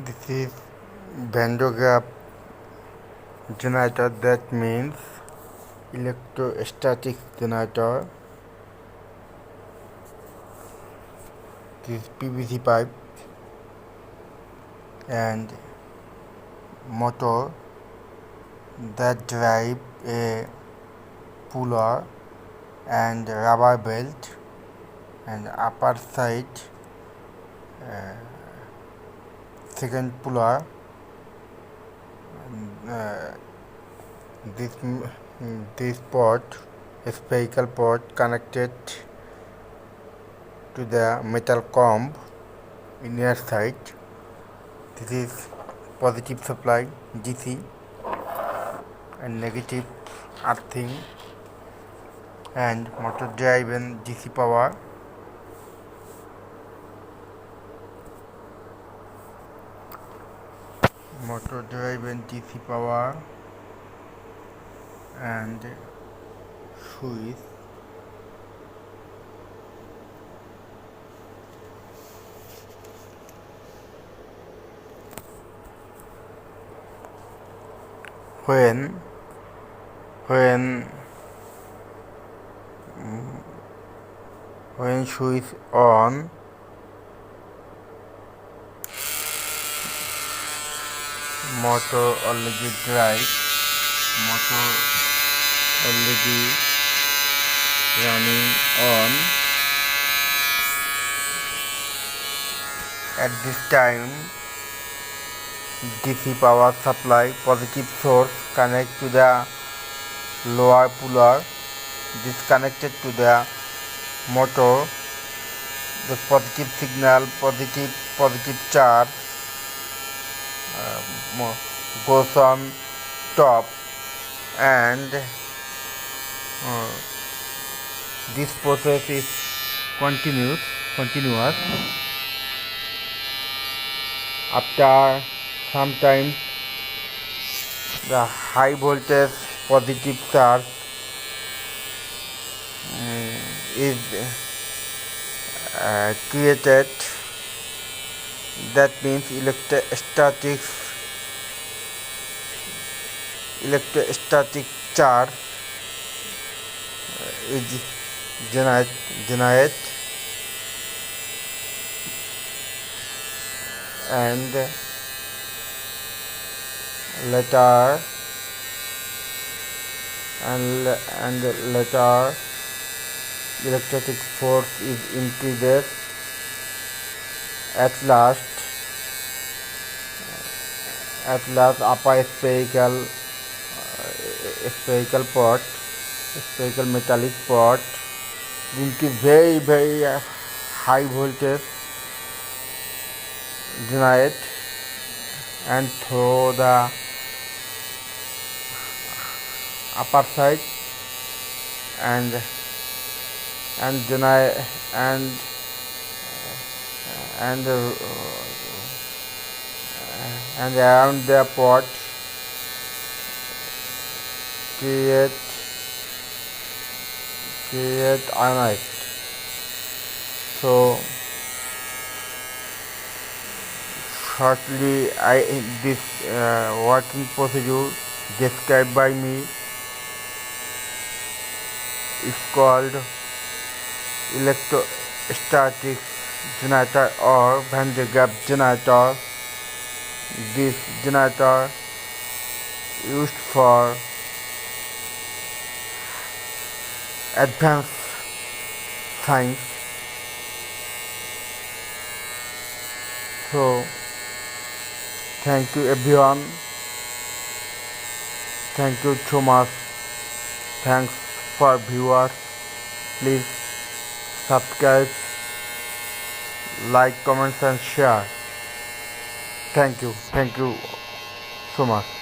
This is Van generator, that means electrostatic generator. This PVC pipe and motor that drive a puller and rubber belt, and upper side second puller. This port, a spherical port connected to the metal comb in near side. This is positive supply DC and negative earthing, and motor driven DC power. Motor driven DC power and switch. When switch on, motor already drive, motor already running on. At this time, DC power supply positive source connect to the lower puller. This connected to the motor. The positive signal, positive charge goes on top, and this process is continuous. After some time, the high voltage positive charge is created. That means electrostatic charge is generated, and later electric force is increased. At last upper spherical metallic pot into very high voltage generate, and through the upper side and generate and around the pot create ionite. So shortly, this working procedure described by me is called electrostatic generator or Van de Graaff generator. This generator used for advanced science. So thank you everyone. Thank you so much. Thanks for viewers. Please subscribe, like, comments and share. Thank you so much.